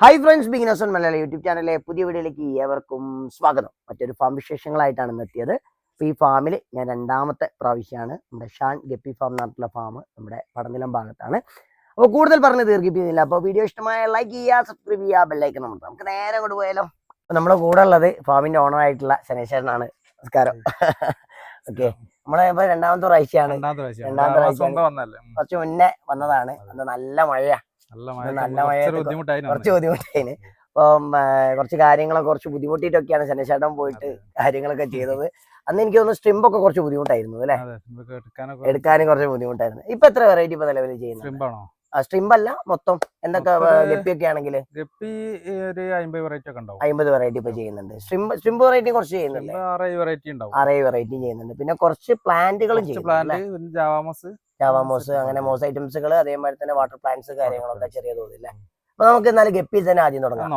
Hi friends, beginners on Malayalam YouTube ചാനലിലെ പുതിയ വീഡിയോയിലേക്ക് ഏവർക്കും സ്വാഗതം. മറ്റൊരു ഫാം വിശേഷങ്ങളായിട്ടാണ് ഇന്നെത്തിയത്. അപ്പോൾ ഈ ഫാമിൽ ഞാൻ രണ്ടാമത്തെ പ്രാവശ്യമാണ്. നമ്മുടെ ഷാൻ ഗപ്പി ഫാം നടത്തുന്ന ഫാം നമ്മുടെ പടനിലം ഭാഗത്താണ്. അപ്പോൾ കൂടുതൽ പറഞ്ഞ് ദീർഘിപ്പിക്കുന്നില്ല. അപ്പോൾ വീഡിയോ ഇഷ്ടമായ ലൈക്ക് ചെയ്യുക, സബ്സ്ക്രൈബ് ചെയ്യുക, ബെല്ലൈക്കൺ അമർത്തുക. നമുക്ക് നേരെ കൊണ്ട് പോയാലോ. അപ്പോൾ നമ്മുടെ കൂടെ ഉള്ളത് ഫാമിൻ്റെ ഓണറായിട്ടുള്ള ശനേശ്വരനാണ്. നമസ്കാരം. ഓക്കെ, നമ്മളെ ഇപ്പോൾ രണ്ടാമത്തെ പ്രാവശ്യമാണ്. കുറച്ച് മുന്നേ വന്നതാണ്. അന്ന് നല്ല മഴയാണ്. കുറച്ച് ബുദ്ധിമുട്ടായിന്. അപ്പം കുറച്ച് കാര്യങ്ങളൊക്കെ കുറച്ച് ബുദ്ധിമുട്ടിയിട്ടൊക്കെയാണ് ശനേശേട്ടൻ പോയിട്ട് കാര്യങ്ങളൊക്കെ ചെയ്തത്. അന്ന് എനിക്ക് തോന്നുന്നു സ്ട്രിമ്പൊക്കെ കുറച്ച് ബുദ്ധിമുട്ടായിരുന്നു അല്ലെ, എടുക്കാനും കുറച്ച് ബുദ്ധിമുട്ടായിരുന്നു. ഇപ്പൊ എത്ര വെറൈറ്റി ഇപ്പൊ നിലവിൽ ചെയ്യുന്നത്? സ്ട്രിംബ് അല്ല, മൊത്തം എന്തൊക്കെ ഗപ്പിയൊക്കെ ആണെങ്കിൽ 50 വെറൈറ്റി ഇപ്പൊ ചെയ്യുന്നുണ്ട്. സ്ട്രിംബ് വെറൈറ്റി കുറച്ച് ചെയ്യുന്നുണ്ട്, 6 വെറൈറ്റി ചെയ്യുന്നുണ്ട്. പിന്നെ കുറച്ച് പ്ലാന്റുകളും ചെയ്യുന്നുണ്ട്, ജാവാമോസ് അങ്ങനെ മോസ് ഐറ്റംസുകൾ, അതേമാതിരി തന്നെ വാട്ടർ പ്ലാന്റ്സ് കാര്യങ്ങളൊക്കെ ചെറിയ തോതില്ലേ. അപ്പൊ നമുക്ക് എന്നാലും ഗപ്പീസ് തന്നെ ആദ്യം തുടങ്ങാം.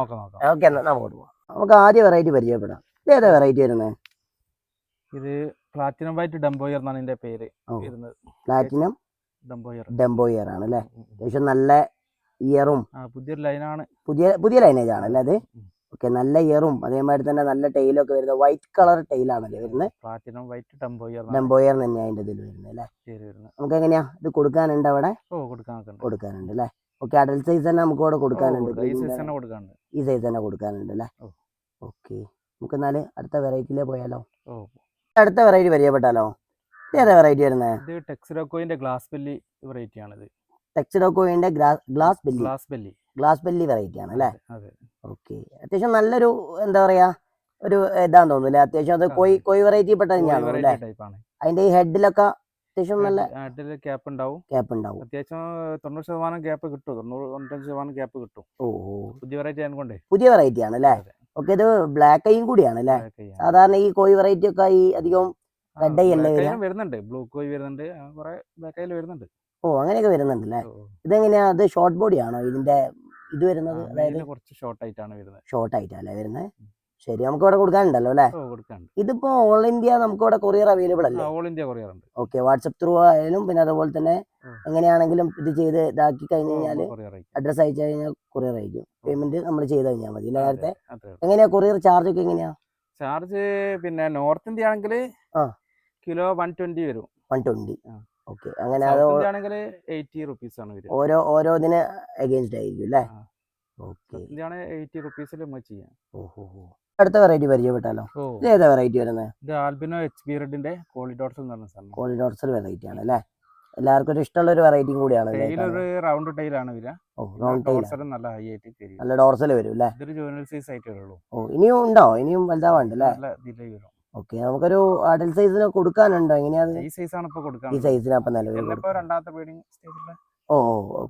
ഓക്കെ, എന്നാ നമുക്ക് പോവാം. നമുക്ക് ആദ്യം വെറൈറ്റി പരിചയപ്പെടാം. ഇത് ഏതാ വെറൈറ്റി വരുന്നത്? ഇത് പ്ലാറ്റിനം വൈറ്റ് ഡംബോയർ എന്നാണ് ഇതിന്റെ പേര്. പ്ലാറ്റിനം ഡംബോയർ ആണ് അല്ലെ. അത്യാവശ്യം നല്ല ഇയറും പുതിയൊരു ലൈനാണ്, പുതിയ ലൈനേജ് ആണ് അല്ലേ അത്. ഓക്കെ, നല്ല ഇയറും അതേമാതിരി തന്നെ നല്ല ടെയിലൊക്കെ വരുന്നത് വൈറ്റ് കളർ ടെയിലാണല്ലേ വരുന്നത്. പ്ലാറ്റിനം വൈറ്റ് ഡംബോയർ തന്നെയാണ് അതിന്റെ ഇതിൽ വരുന്നത് അല്ലേ. നമുക്ക് എങ്ങനെയാ ഇത് കൊടുക്കാനുണ്ട് അവിടെ? കൊടുക്കാനുണ്ട് അല്ലേ. ഓക്കെ, അഡൽട്ട് സൈസ് തന്നെ നമുക്ക് ഇവിടെ കൊടുക്കാനുണ്ട്. ഈ സൈസ് തന്നെ കൊടുക്കാനുണ്ട് അല്ലേ. ഓക്കെ, നമുക്ക് എന്നാല് അടുത്ത വെറൈറ്റിയിലേ പോയാലോ. അടുത്ത വെറൈറ്റി പരിചയപ്പെട്ടാലോ. ഏതാ വെറൈറ്റി വരുന്നത്? ഇത് ടെക്സിഡോക്കോയിന്റെ ഗ്ലാസ് ബെല്ലി വെറൈറ്റി ആണിത്. ടെക്സിഡോക്കോയിന്റെ ഗ്ലാസ് ബെല്ലി വെറൈറ്റി ആണ് അല്ലേ. ഓക്കെ, അത്യാവശ്യം നല്ലൊരു എന്താ പറയാ ഒരു ഇതാന്ന് തോന്നുന്നില്ല. അത്യാവശ്യം അത് കോയി വെറൈറ്റി പെട്ട തന്നെയാണ് അല്ലേ. അതിന്റെ ഈ ഹെഡിലൊക്കെ അത്യാവശ്യം നല്ല ക്യാപ്പ് ഉണ്ടാവും. അത്യാവശ്യം 90% ഗ്യാപ്പ് കിട്ടും, 90-95% ഗ്യാപ്പ് കിട്ടും. പുതിയ വെറൈറ്റി ആയതുകൊണ്ട് പുതിയ വെറൈറ്റി ആണ് അല്ലേ. ഓക്കെ, ഇത് ബ്ലാക്ക് ഐയും കൂടിയാണ് അല്ലേ. സാധാരണ ഈ കോയി വെറൈറ്റി ഒക്കെ ഈ അധികം റെഡ് ഐ അല്ലേ വരുന്നുണ്ട്, ബ്ലൂ കോയി വരുന്നുണ്ട്, കുറെ ബ്ലാക്ക് ഐ വരുന്നുണ്ട്. അങ്ങനെയൊക്കെ വരുന്നുണ്ട് അല്ലേ. ഇതെങ്ങനെയാ, അത് ഷോർട്ട് ബോഡി ആണോ ഇതിന്റെ ഇത് വരുന്നത്? അതായത് കുറച്ച് ഷോർട്ട് ആയിട്ടല്ലേ വരുന്നത്. ശരി, നമുക്ക് ഇവിടെ കൊടുക്കാനുണ്ടല്ലോ അല്ലേ. ഇതിപ്പോ ഓൾ ഇന്ത്യ നമുക്ക് ഇവിടെ കൊറിയർ അവൈലബിൾ അല്ലേ? ഓൾ ഇന്ത്യ കൊറിയർ ഉണ്ട്. ഓക്കെ, വാട്സപ്പ് ത്രൂ ആയാലും പിന്നെ അതുപോലെ തന്നെ എങ്ങനെയാണെങ്കിലും ഇത് ചെയ്ത് ഇതാക്കി കഴിഞ്ഞ് കഴിഞ്ഞാൽ അഡ്രസ് അയച്ചു കഴിഞ്ഞാൽ കൊറിയർ അയക്കും. പേയ്മെന്റ് നമ്മൾ ചെയ്ത് കഴിഞ്ഞാൽ മതി. നേരത്തെ എങ്ങനെയാ കൊറിയർ ചാർജ് ഒക്കെ എങ്ങനെയാ? ചാർജ് പിന്നെ നോർത്ത് ഇന്ത്യ ആണെങ്കിൽ കിലോ 120 വരും. 120. ഓക്കെ, അങ്ങനെ ആണെങ്കിൽ 80 rupees ആണ് വരും. ഓരോന്നിന് അഗൈൻസ്റ്റ് ആയിരിക്കും അല്ലേ. ഓക്കെ, 80 rupees ചെയ്യാം. അടുത്ത വെറൈറ്റി പരിചയപ്പെട്ടാലോ. ഇത് ഏതാ വെറൈറ്റി വരുന്നത്? ഇത് ആൽബിനോ HB റെഡിന്റെ കോളിഡോർസൽ എന്ന് പറഞ്ഞ സാധനം. കോളിഡോർസൽ വെറൈറ്റി ആണ് അല്ലേ. എല്ലാവർക്കും ഒരു ഇഷ്ടമുള്ള ഒരു വെറൈറ്റിയും കൂടിയാണ്. റൗണ്ട് ടൈലാണ് വരിക. നല്ല ഡോർസൽ വരും അല്ലേ. ഇതൊരു ജുവനൽ സൈസ് ആയിട്ട് വരുള്ളൂ. ഇനിയും ഉണ്ടോ? ഇനിയും വലുതാവാണ്ട് അല്ലേ. ഓക്കെ, നമുക്കൊരു അഡൽട്ട് സൈസിന് കൊടുക്കാനുണ്ടോ? എങ്ങനെയാ? ഈ സൈസാണ് ഇപ്പൊ കൊടുക്കുന്നത്. ഈ സൈസിന് അപ്പൊ നിലവിൽ രണ്ടാമത്തെ ബ്രീഡിംഗ് സ്റ്റേജില്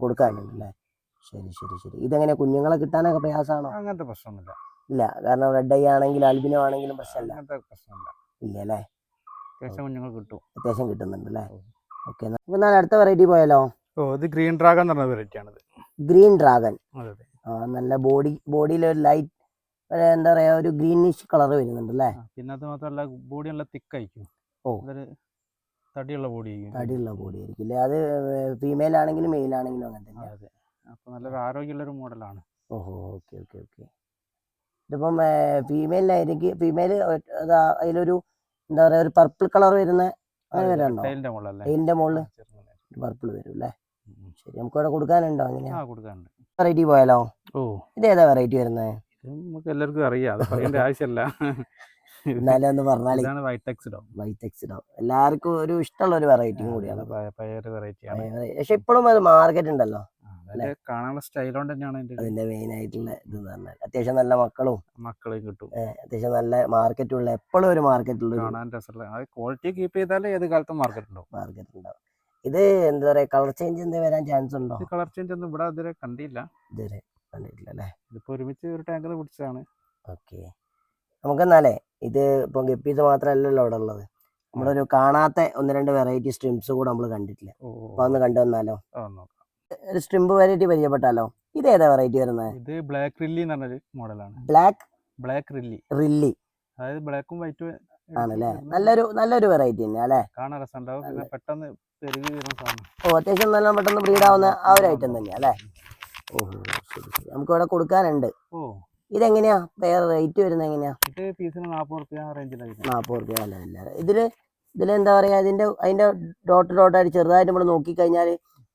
കൊടുക്കാനുണ്ട് അല്ലേ. ശരി. ഇതെങ്ങനെ കുഞ്ഞുങ്ങളെ കിട്ടാനൊക്കെ പ്രയാസമാണോ? അങ്ങനത്തെ പ്രശ്നമൊന്നുമില്ല. ഇല്ല, കാരണം റെഡ് ഐ ആണെങ്കിലും ആൽബിനോ ആണെങ്കിലും പ്രശ്നമില്ല. ഇല്ല അല്ലേ. അത്യാവശ്യം കിട്ടുന്നുണ്ട് അല്ലേ. ഓക്കെ, എന്നാൽ അടുത്ത വെറൈറ്റി പോയാലോ. ഇത് ഗ്രീൻ ഡ്രാഗൺ എന്ന് പറഞ്ഞ വെറൈറ്റി ആണ്. Green dragon. നല്ല ബോഡിയിൽ ഒരു ലൈറ്റ് എന്താ പറയാ ഒരു ഗ്രീനിഷ് കളർ വരുന്നുണ്ട് അല്ലേ. പിന്നെ അത് മാത്രമല്ല ബോഡി നല്ല തിക്ക് ആയിരിക്കും. തടിയുള്ള ബോഡി ആയിരിക്കും അല്ലേ. അത് ഫീമെയിൽ ആണെങ്കിലും മെയിൽ ആണെങ്കിലും അങ്ങനെ തന്നെ. അപ്പൊ നല്ലൊരു ആരോഗ്യമുള്ള ഒരു മോഡലാണ്. ഓക്കെ. ഇതിപ്പം ഫീമെയിൽ അതിലൊരു എന്താ പറയാ ഒരു പർപ്പിൾ കളർ വരുന്ന അങ്ങനെ വരാനുണ്ടോ? ടൈലിന്റെ മുകളിൽ പർപ്പിൾ വരും അല്ലേ. ശരി, നമുക്ക് ഇവിടെ കൊടുക്കാനുണ്ടോ? അങ്ങനെയാ വെറൈറ്റി പോയാലോ. ഇത് ഏതാ വെറൈറ്റി വരുന്നത്? നമുക്ക് എല്ലാവർക്കും അറിയാം, അത് പറയേണ്ട ആവശ്യമില്ല. എന്നാലും ഒന്ന് പറഞ്ഞാൽ വൈറ്റ് എക്സിഡോ എല്ലാവർക്കും ഒരു ഇഷ്ടമുള്ള ഒരു വെറൈറ്റി കൂടിയാണ്. പക്ഷെ ഇപ്പോഴും അത് മാർക്കറ്റ് ഉണ്ടല്ലോ. കാണാനുള്ള സ്റ്റൈൽ കൊണ്ട് തന്നെയാണ് അതിന്റെ മെയിൻ ആയിട്ടുള്ള ഇത് പറഞ്ഞാൽ അത്യാവശ്യം നല്ല മക്കളും കിട്ടും. അത്യാവശ്യം നല്ല മാർക്കറ്റുള്ള എപ്പോഴും ഒരു മാർക്കറ്റുള്ള ക്വാളിറ്റി കീപ്പ് ചെയ്താൽ ഏത് കാലത്തും മാർക്കറ്റ് ഉണ്ടാവും. ഇത് എന്താ പറയാ കളർ ചേഞ്ച് എന്താ വരാൻ ചാൻസ് ഉണ്ടോ? കളർ ചേഞ്ച് ഒന്നും ഇവിടെ ഇതുവരെ കണ്ടില്ല അല്ലേ. ഇതിപ്പോ ഒരുമിച്ച് ഒരു ടാങ്ക് പിടിച്ചതാണ്. ഓക്കെ, നമുക്ക് എന്നാലേ ഇത് ഇപ്പൊ ഗപ്പീസ് മാത്രമല്ലല്ലോ അവിടെ ഉള്ളത്. നമ്മളൊരു കാണാത്ത 1-2 വെറൈറ്റി സ്ട്രിംസ് കൂടെ നമ്മൾ കണ്ടിട്ടില്ല. അപ്പൊ ഒന്ന് കണ്ടു വന്നാലോ. ഒരു സ്ട്രിംബ് വെറൈറ്റി പരിചയപ്പെട്ടാലോ. ഇത് ഏതാ വെറൈറ്റി വരുന്നത്? ഇത് ബ്ലാക്ക് റില്ലി എന്ന് പറഞ്ഞൊരു മോഡലാണ്. ബ്ലാക്ക് റില്ലി അതായത് ബ്ലാക്കും വൈറ്റും ആണല്ലേ. നല്ലൊരു വെറൈറ്റി തന്നെ അല്ലേ. കാണാൻ രസമുണ്ടാവും. പിന്നെ പെട്ടെന്ന് പെരുകി വരുന്ന സാധനം. അത്യാവശ്യം നല്ല പെട്ടെന്ന് ബ്രീഡ് ആവുന്ന ആ ഒരു ഐറ്റം തന്നെയാ അല്ലേ. ഓഹോ ശരി ശരി. നമുക്ക് ഇവിടെ കൊടുക്കാനുണ്ട്. ഓ ഇതെങ്ങനെയാ വേറെ റേറ്റ് വരുന്നത് എങ്ങനെയാ? ഇത് പീസിന് 40 റുപ്യ റേഞ്ചിലാണ്. 40 റുപ്യ അല്ല ഇതിലെന്താ പറയാ, അതിന്റെ ഡോട്ടായിട്ട് ചെറുതായിട്ട് നമ്മൾ നോക്കിക്കഴിഞ്ഞാൽ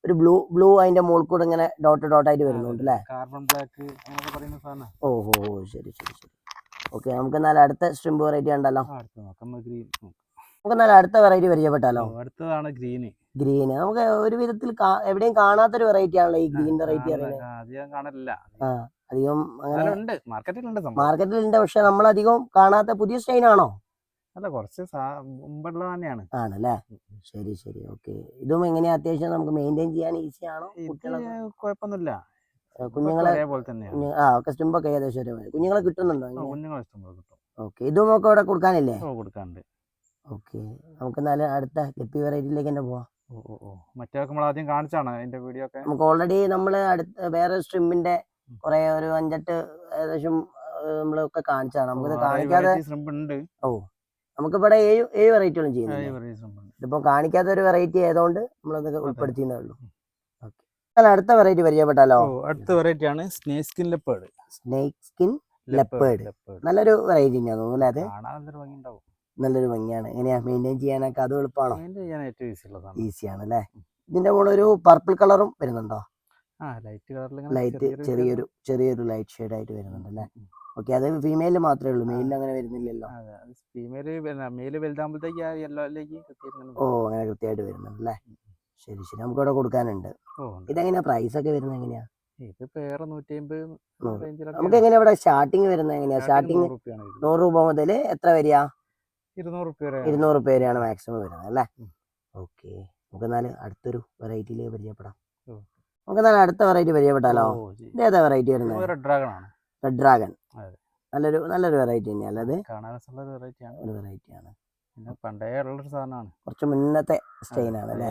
ഒരു ബ്ലൂ അതിന്റെ മുകളിൽ കൂടെ ഇങ്ങനെ ഡോട്ടായിട്ട് വരുന്നുണ്ട് അല്ലേ? കാർബൺ ബ്ലാക്ക് എന്നൊക്കെ പറയുന്ന സാധനം. ഓഹോ ശരി ശരി ശരി. ഓക്കെ, നമുക്ക് എന്നാലും അടുത്ത സ്ട്രിംബ് വെറൈറ്റി ഉണ്ടല്ലോ. നമുക്ക് എന്നാലും അടുത്ത വെറൈറ്റി പരിചയപ്പെട്ടാലോ? അടുത്തതാണ് ഗ്രീന്. ഗ്രീന് നമുക്ക് ഒരു വിധത്തിൽ എവിടെയും കാണാത്തൊരു വെറൈറ്റി ആണല്ലോ ഈ ഗ്രീൻ വെറൈറ്റി അറിയുന്നത്. അധികം കാണില്ല. അധികം അങ്ങനെ മാർക്കറ്റിലുണ്ട്. പക്ഷെ നമ്മൾ അധികം കാണാത്ത പുതിയ സ്റ്റൈൻ ആണോ? അല്ല, കുറച്ച് മുമ്പുള്ള തന്നെയാണ്. ആണല്ലേ, ശരി ശരി. ഓക്കെ, ഇതും എങ്ങനെയാ അത്യാവശ്യം നമുക്ക് മെയിൻറ്റെയിൻ ചെയ്യാൻ ഈസി ആണോ? കുഴപ്പമൊന്നുമില്ല. കുഞ്ഞുങ്ങളെ ഒക്കെ സ്റ്റിമ്പൊക്കെ ഏകദേശം ഒരേ കുഞ്ഞുങ്ങളെ കിട്ടുന്നുണ്ടോ? ഓക്കെ, ഇതും ഒക്കെ ഇവിടെ കൊടുക്കാനില്ലേ? കൊടുക്കാനുണ്ട്. ഓക്കെ, നമുക്ക് എന്നാലും അടുത്ത ഗപ്പി വെറൈറ്റിയിലേക്ക് തന്നെ പോവാം. മറ്റേ നമ്മൾ ആദ്യം കാണിച്ചാണ് അതിന്റെ വീഡിയോ ഒക്കെ. നമുക്ക് ഓൾറെഡി നമ്മൾ അടുത്ത വേറെ സ്ട്രിമ്മിന്റെ കുറെ ഒരു 5-8 ഏകദേശം നമ്മളൊക്കെ കാണിച്ചാണ്. നമുക്കിത് കാണിക്കാതെ നമുക്കിവിടെ 7 വെറൈറ്റികളും ചെയ്യുന്നത്. ഇതിപ്പോ കാണിക്കാത്ത ഒരു വെറൈറ്റി ആയതുകൊണ്ട് നമ്മളത് ഉൾപ്പെടുത്തിയേ ഉള്ളൂ. അടുത്ത വെറൈറ്റി പരിചയപ്പെട്ടാലോ? അടുത്ത വെറൈറ്റി ആണ് snake skin leopard. Snake skin leopard നല്ലൊരു വെറൈറ്റി തന്നെയാ തോന്നുന്നു അല്ലേ? നല്ലൊരു ഭംഗിയാണ്. എങ്ങനെയാ മെയിൻറ്റെയിൻ ചെയ്യാനൊക്കെ? അത് എളുപ്പമാണോ? ഈസിയാണ് അല്ലേ? ഇതിന്റെ കൂടെ ഒരു പർപ്പിൾ കളറും വരുന്നുണ്ടോ? ലൈറ്റ് ചെറിയൊരു ലൈറ്റ് ഷെയ്ഡ് ആയിട്ട് വരുന്നുണ്ട് അല്ലേ? ഓക്കെ, അത് ഫീമെയിലിൽ മാത്രമേ ഉള്ളൂ, മെയിലിൽ അങ്ങനെ വരുന്നില്ലല്ലോ. ഓ, അങ്ങനെ കൃത്യമായിട്ട് വരുന്നുണ്ട് അല്ലേ? ശരി ശരി. നമുക്ക് ഇവിടെ കൊടുക്കാനുണ്ട്. ഇതെങ്ങനെയാ പ്രൈസ് ഒക്കെ വരുന്നത്? എങ്ങനെയാ ഇത് പേര് 150? നമുക്ക് എങ്ങനെയാ ഇവിടെ സ്റ്റാർട്ടിങ് വരുന്നത്? എങ്ങനെയാ സ്റ്റാർട്ടിങ്? 100 രൂപ മുതൽ എത്ര വരിക? 200 രൂപ വരെയാണ് മാക്സിമം വരുന്നത് അല്ലേ? ഓക്കെ, നമുക്ക് എന്നാലും അടുത്തൊരു വെറൈറ്റിയിലേക്ക് പരിചയപ്പെടാം. നമുക്ക് എന്നാലും അടുത്ത വെറൈറ്റി പരിചയപ്പെട്ടാലോ? ഇതേതാ വെറൈറ്റി വരുന്നത്? Red dragon. നല്ലൊരു വെറൈറ്റി തന്നെയല്ലേ? അത് ഒരു വെറൈറ്റിയാണ്. കുറച്ച് മുന്നത്തെ സ്റ്റൈൻ ആണ് അല്ലേ?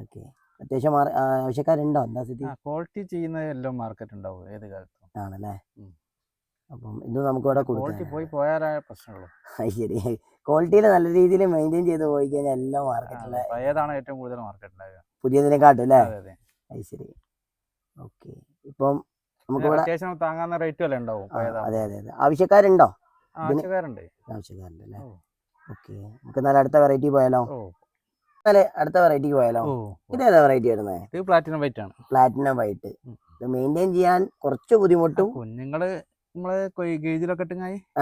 ഓക്കെ, അത്യാവശ്യം ആവശ്യക്കാരുണ്ടോ? എന്താ സ്ഥിതി? ക്വാളിറ്റി ചെയ്യുന്ന എല്ലാം മാർക്കറ്റ് ഉണ്ടാവും ഏത് കാലത്തും ആണല്ലേ? അപ്പം ഇത് നമുക്ക് ഇവിടെ പോയാലേ പ്രശ്നമുള്ളൂ. ശരി, ക്വാളിറ്റിയിൽ നല്ല രീതിയിൽ മെയിൻറ്റെയിൻ ചെയ്ത് പോയി കഴിഞ്ഞാൽ എല്ലാം മാർക്കറ്റിലെ പഴയതാണ് ഏറ്റവും കൂടുതൽ മാർക്കറ്റ് ഉണ്ടാവുക, പുതിയതിനെക്കാട്ടും അല്ലേ? അത് ശരി. ഓക്കെ, ഇപ്പം നമുക്ക് ഇവിടെ അത്യാവശ്യം താങ്ങാവുന്ന റേറ്റ് വല്ല ഉണ്ടാവും. അതെ അതെ അതെ. ആവശ്യക്കാരുണ്ടോ? ആവശ്യക്കാരുണ്ട് അല്ലേ? ഓക്കെ, നമുക്ക് എന്നാലും അടുത്ത വെറൈറ്റി പോയാലോ? അടുത്ത വെറൈറ്റിക്ക് പോയാലോ? ഇതേതാ വെറൈറ്റി വരുന്നത്? ഇത് പ്ലാറ്റിനം വൈറ്റ് ആണ്. Platinum white. ഇത് മെയിൻറ്റെയിൻ ചെയ്യാൻ കുറച്ച് ബുദ്ധിമുട്ടും കുഞ്ഞുങ്ങള് നമ്മള് ഗേജിലൊക്കെ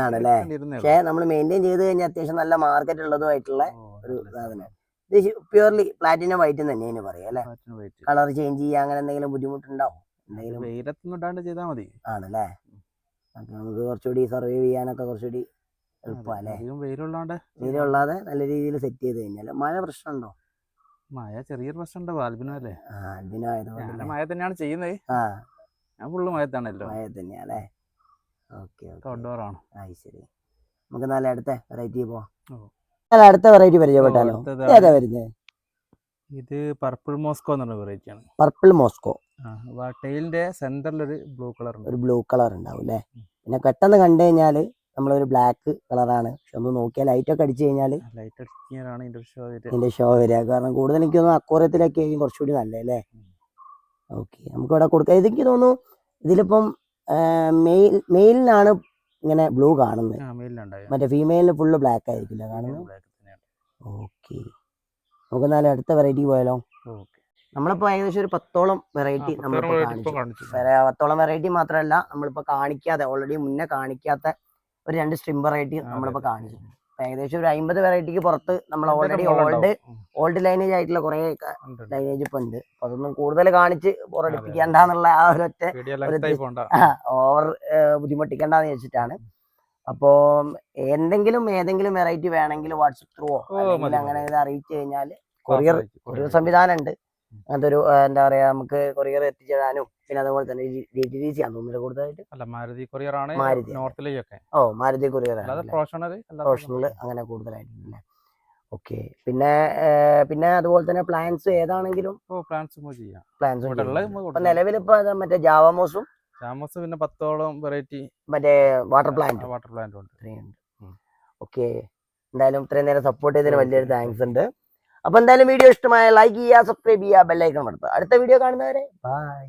ആണല്ലേ? പക്ഷെ നമ്മൾ മെയിൻറ്റെയിൻ ചെയ്ത് കഴിഞ്ഞാൽ അത്യാവശ്യം നല്ല മാർക്കറ്റ് ഉള്ളതുമായിട്ടുള്ള ഒരു സാധനം. ഇത് പ്യൂർലി പ്ലാറ്റിനം വൈറ്റ് തന്നെയാണ് പറയാം അല്ലേ? കളർ ചേഞ്ച് ചെയ്യാൻ അങ്ങനെ എന്തെങ്കിലും ബുദ്ധിമുട്ടുണ്ടാവും? വെയിലത്തൊന്നും ചെയ്താൽ മതി. ആണല്ലേ? നമുക്ക് കുറച്ചുകൂടി സർവൈവ് ചെയ്യാനൊക്കെ കുറച്ചുകൂടി എളുപ്പമല്ലേ? വെയിലുള്ളാതെ നല്ല രീതിയിൽ സെറ്റ് ചെയ്ത് കഴിഞ്ഞാൽ. മഴ പ്രശ്നമുണ്ടോ? മഴ ചെറിയൊരു പ്രശ്നമുണ്ടോ? ആൽബിനോ അല്ലേ? ആൽബിനോ ആയതുകൊണ്ട് മഴ തന്നെയാണ് ചെയ്യുന്നത്. ഞാൻ ഫുള്ള് മഴത്താണല്ലോ. മഴ തന്നെയാല്ലേ? ഓക്കെ, ഔട്ട്ഡോർ ആണ്. ശരി. നമുക്ക് നല്ല അടുത്ത വെറൈറ്റി പോവാം. അടുത്ത വെറൈറ്റി പരിചയപ്പെട്ടാലോ? ഏതാ വരുന്നത്? ഇത് പർപ്പിൾ മോസ്കോ എന്ന് പറഞ്ഞ വെറൈറ്റി ആണ്. Purple Moscow. ടെയിലിന്റെ സെന്ററിൽ ഒരു ബ്ലൂ കളർ ഉണ്ടാവും അല്ലേ? പിന്നെ പെട്ടെന്ന് കണ്ടു കഴിഞ്ഞാല് നമ്മളൊരു ബ്ലാക്ക് കളറാണ്. പക്ഷെ ഒന്ന് നോക്കിയാൽ ലൈറ്റ് ഒക്കെ അടിച്ചു കഴിഞ്ഞാൽ ഇതിന്റെ ഷോ വരിക. കാരണം കൂടുതൽ എനിക്ക് തോന്നുന്നു അക്വാറിയത്തിലൊക്കെ ആയിരിക്കും കുറച്ചുകൂടി നല്ലല്ലേ? ഓക്കെ, നമുക്ക് ഇവിടെ കൊടുക്കാം. ഇതെനിക്ക് തോന്നുന്നു ഇതിലിപ്പം മെയിലിനാണ് ഇങ്ങനെ ബ്ലൂ കാണുന്നത്, മറ്റേ ഫീമെയിലിന് ഫുള്ള് ബ്ലാക്ക് ആയിരിക്കില്ല കാണുന്നത്. ഓക്കെ, നമുക്ക് എന്നാലും അടുത്ത വെറൈറ്റി പോയാലോ? നമ്മളിപ്പോൾ ഏകദേശം ഒരു 10ഓളം വെറൈറ്റി നമ്മളിപ്പോൾ കാണിച്ചു. 10ഓളം വെറൈറ്റി മാത്രമല്ല, നമ്മളിപ്പോൾ കാണിക്കാതെ ഓൾറെഡി മുന്നേ കാണിക്കാത്ത ഒരു 2 സ്ട്രിം വെറൈറ്റി നമ്മളിപ്പോൾ കാണിച്ചു. ഏകദേശം ഒരു 50 വെറൈറ്റിക്ക് പുറത്ത് നമ്മൾ ഓൾറെഡി ഓൾഡ് ലൈനേജ് ആയിട്ടുള്ള കുറേ ലൈനേജ് ഇപ്പം ഉണ്ട്. അപ്പൊ അതൊന്നും കൂടുതൽ കാണിച്ച് ബോറടിപ്പിക്കേണ്ടെന്നുള്ള ആ ഒരൊറ്റ ഓവർ ബുദ്ധിമുട്ടിക്കേണ്ടെന്ന് വെച്ചിട്ടാണ്. അപ്പോൾ ഏതെങ്കിലും വെറൈറ്റി വേണമെങ്കിൽ വാട്സപ്പ് ത്രൂ അങ്ങനെ അറിയിച്ചു കഴിഞ്ഞാൽ കൊറിയർ സംവിധാനം ഉണ്ട്. അങ്ങനത്തെ ഒരു എന്താ പറയാ, നമുക്ക് കൊറിയർ എത്തിച്ചേരാനും പിന്നെ അതുപോലെ തന്നെ DTDC ആണ് തോന്നുന്നില്ല കൂടുതലായിട്ട്. മാരുതി കൊറിയർ ആണ്. മാരുതി കൊറിയർ പ്രൊഫഷണൽ അങ്ങനെ കൂടുതലായിട്ടുണ്ട്. ഓക്കെ, പിന്നെ അതുപോലെ തന്നെ പ്ലാൻസ് ഏതാണെങ്കിലും നിലവിൽ ഇപ്പൊ മറ്റേ ജാവാമോസും പിന്നെ 10ഓളം വെറൈറ്റി മറ്റേ വാട്ടർ പ്ലാന്റ് ഉണ്ട്. ഓക്കെ, എന്തായാലും ഇത്രയും നേരം സപ്പോർട്ട് ചെയ്തതിന് വലിയൊരു താങ്ക്സ് ഉണ്ട്. അപ്പൊ എന്തായാലും വീഡിയോ ഇഷ്ടമായ ലൈക്ക് ചെയ്യുക, സബ്സ്ക്രൈബ് ചെയ്യുക, ബെല്ലൈക്കൺ അമർത്തുക. അടുത്ത വീഡിയോ കാണുന്നവരെ ബൈ.